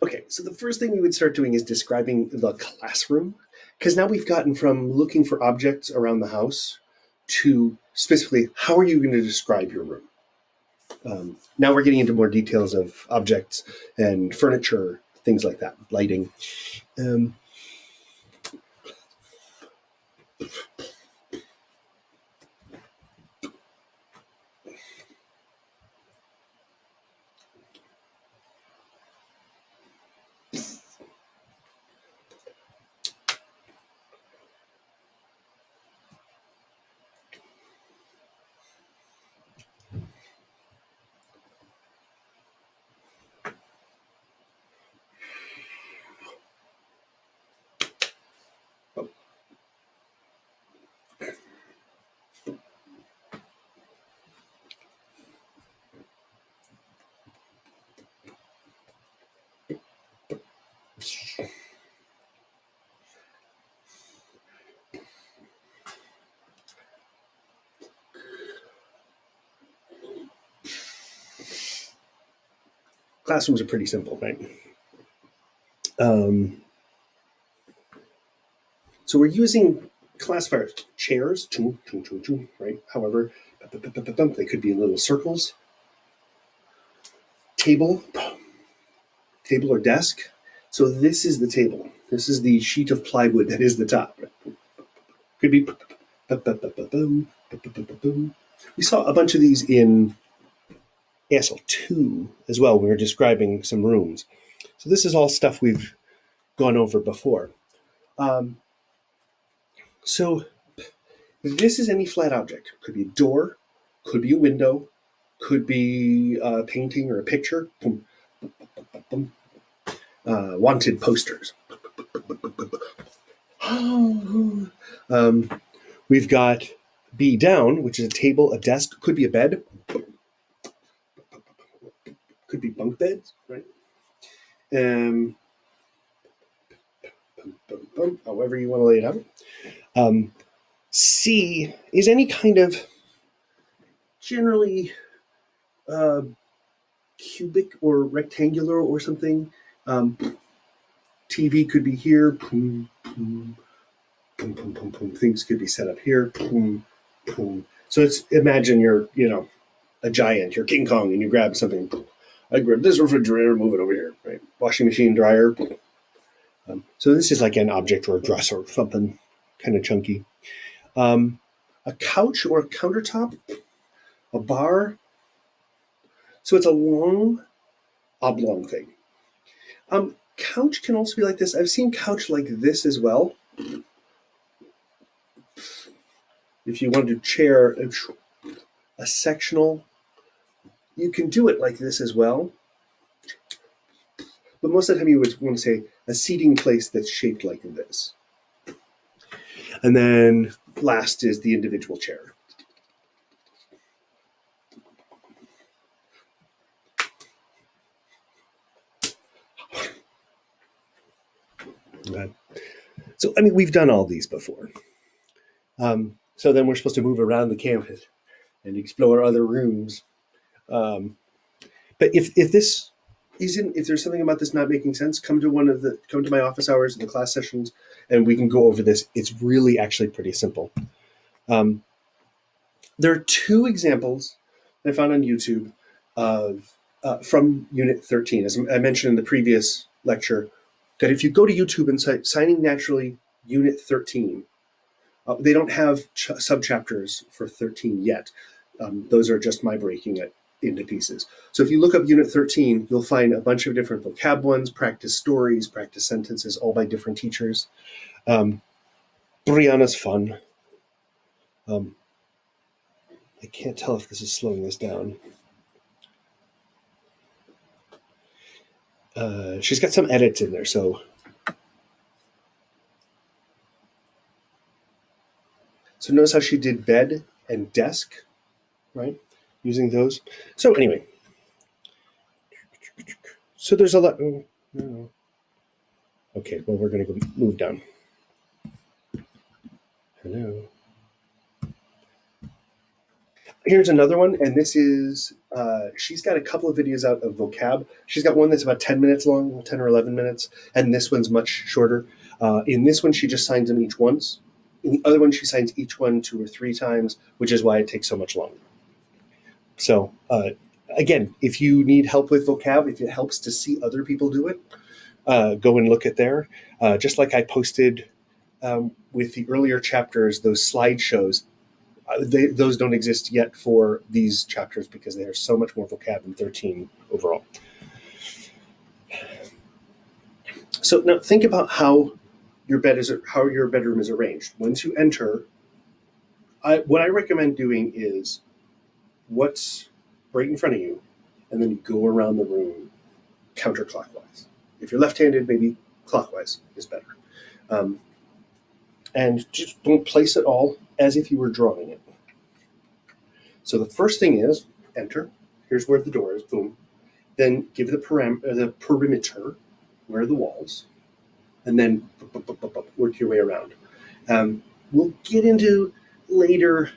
Okay, so the first thing we would start doing is describing the classroom, because now we've gotten from looking for objects around the house to specifically how are you going to describe your room. Now we're getting into more details of objects and furniture, things like that, lighting. Um, Classrooms are pretty simple, right? Um, so we're using classifiers, chairs, right? However, they could be in little circles. Table or desk. So this is the table. This is the sheet of plywood that is the top. Could be. We saw a bunch of these in ASL2 as well. We were describing some rooms. So this is all stuff we've gone over before. So this is any flat object. Could be a door, could be a window, could be a painting or a picture. Wanted posters. We've got B down, which is a table, a desk, could be a bed, could be bunk beds, right? However you want to lay it out. C is any kind of generally cubic or rectangular or something. TV could be here. Things could be set up here. So it's imagine you're a giant, you're King Kong, and you grab something. I grab this refrigerator, move it over here. Right, washing machine, dryer. So this is like an object or a dresser or something kind of chunky. A couch or a countertop, a bar. So it's a long, oblong thing. Couch can also be like this. I've seen couch like this as well. If you want to chair a sectional, you can do it like this as well. But most of the time you would want to say a seating place that's shaped like this. And then last is the individual chair. Okay. So, I mean, we've done all these before. So then we're supposed to move around the campus and explore other rooms. But if this isn't, if there's something about this not making sense, come to my office hours and the class sessions, and we can go over this. It's really actually pretty simple. There are two examples I found on YouTube of from Unit 13. As I mentioned in the previous lecture, that if you go to YouTube and cite Signing Naturally Unit 13, they don't have subchapters for 13 yet. Those are just my breaking it into pieces. So if you look up Unit 13, you'll find a bunch of different vocab ones, practice stories, practice sentences, all by different teachers. Brianna's fun. I can't tell if this is slowing this down. She's got some edits in there, so notice how she did bed and desk, right? Using those. So anyway, so there's a lot. Okay, well, we're going to go move down. Hello. Here's another one, and this is she's got a couple of videos out of vocab. She's got one that's about 10 minutes long, 10 or 11 minutes, and this one's much shorter. In this one, she just signs them each once. In the other one, she signs each one 2 or 3 times, which is why it takes so much longer. So, again, if you need help with vocab, if it helps to see other people do it, go and look at there. Just like I posted with the earlier chapters, those slideshows, those don't exist yet for these chapters because there's so much more vocab in 13 overall. So now think about how your bedroom is arranged. Once you enter, what I recommend doing is what's right in front of you, and then go around the room counterclockwise. If you're left-handed, maybe clockwise is better. And just don't place it all as if you were drawing it. So the first thing is enter. Here's where the door is. Boom. Then give the perimeter. Where are the walls? And then work your way around. We'll get into later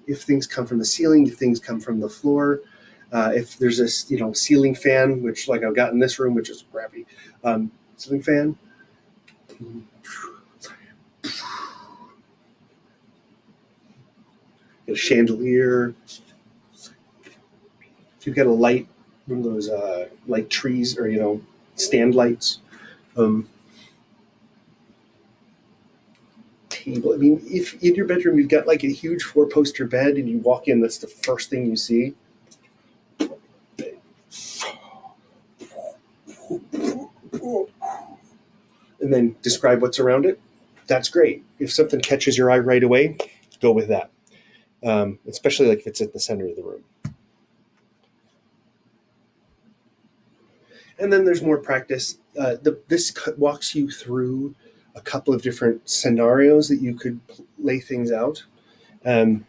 if things come from the ceiling, if things come from the floor, if there's a ceiling fan, which like I've got in this room, which is crappy. Ceiling fan. Get a chandelier. If you've got a light, one of those light trees or stand lights. Table. I mean, if in your bedroom you've got like a huge 4-poster bed and you walk in, that's the first thing you see. And then describe what's around it. That's great. If something catches your eye right away, go with that. Especially like if it's at the center of the room. And then there's more practice. This walks you through a couple of different scenarios that you could lay things out. And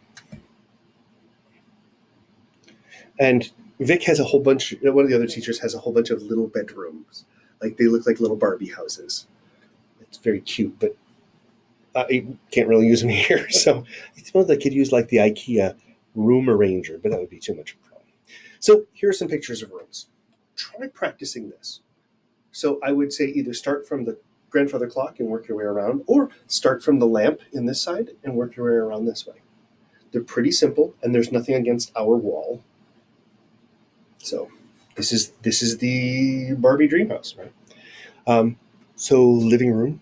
Vic has a whole bunch, one of the other teachers has a whole bunch of little bedrooms. Like they look like little Barbie houses. It's very cute, but I can't really use them here. So I suppose I could use like the IKEA room arranger, but that would be too much of a problem. So here are some pictures of rooms. Try practicing this. So I would say either start from the grandfather clock and work your way around, or start from the lamp in this side and work your way around this way. They're pretty simple, and there's nothing against our wall. So this is the Barbie dream house, right? So living room.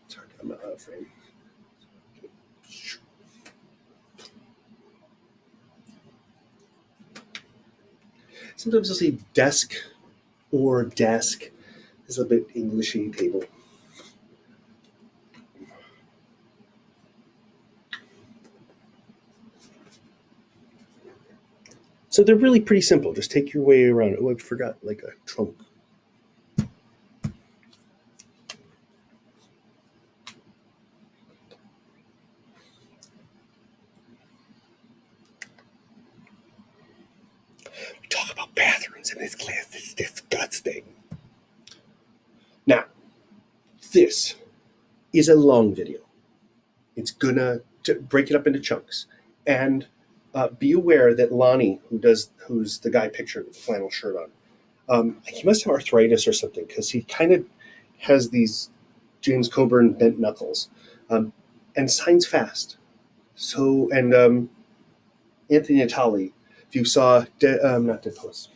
It's hard to, I'm not out of frame. Sometimes you'll see desk or desk. This is a bit Englishy table. So they're really pretty simple. Just take your way around. Oh, I forgot, like a trunk. We talk about bathrooms in this class. It's disgusting. Now, this is a long video. It's gonna break it up into chunks. And be aware that Lonnie, who's the guy pictured with the flannel shirt on, he must have arthritis or something because he kind of has these James Coburn bent knuckles, and signs fast. So, and Anthony Natali, if you saw not Dead Poets,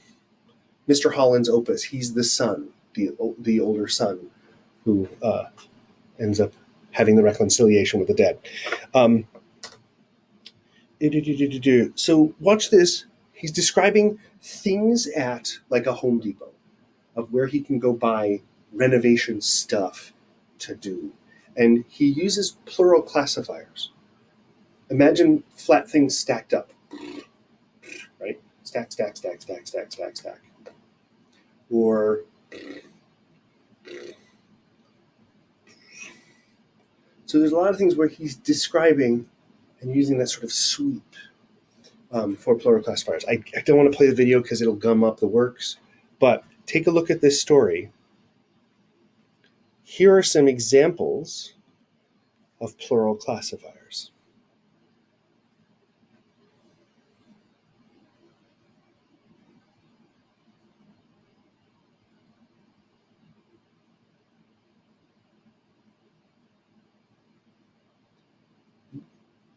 Mr. Holland's Opus, he's the son, the older son, who ends up having the reconciliation with the dead. So watch this. He's describing things at like a Home Depot of where he can go buy renovation stuff to do. And he uses plural classifiers. Imagine flat things stacked up, right? Stack, stack, stack, stack, stack, stack, stack. Or so there's a lot of things where he's describing and using that sort of sweep for plural classifiers. I don't want to play the video because it'll gum up the works, but take a look at this story. Here are some examples of plural classifiers.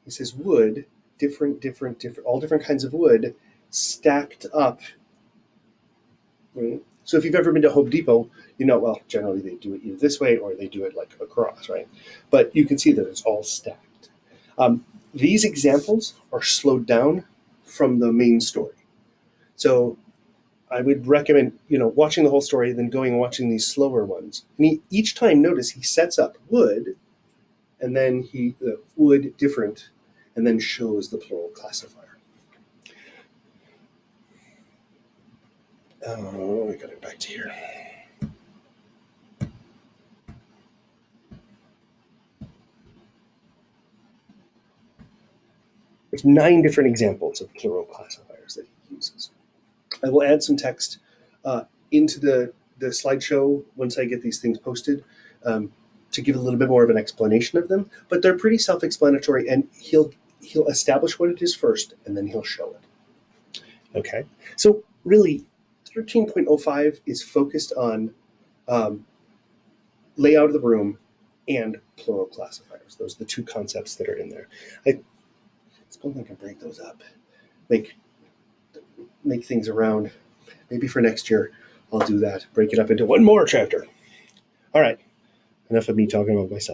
He says wood, different, all different kinds of wood stacked up. Right? So if you've ever been to Home Depot, you know, well, generally they do it either this way or they do it like across, right? But you can see that it's all stacked. These examples are slowed down from the main story. So I would recommend, watching the whole story, then going and watching these slower ones. And each time, notice he sets up wood, and then the wood different, and then shows the plural classifier. Oh, we got it back to here. There's 9 different examples of plural classifiers that he uses. I will add some text into the slideshow once I get these things posted to give a little bit more of an explanation of them, but they're pretty self-explanatory, and he'll establish what it is first, and then he'll show it. Okay, so really 13.05 is focused on layout of the room and plural classifiers. Those are the 2 concepts that are in there. I suppose I can break those up, make things around. Maybe for next year I'll do that, break it up into one more chapter. All right, enough of me talking about myself.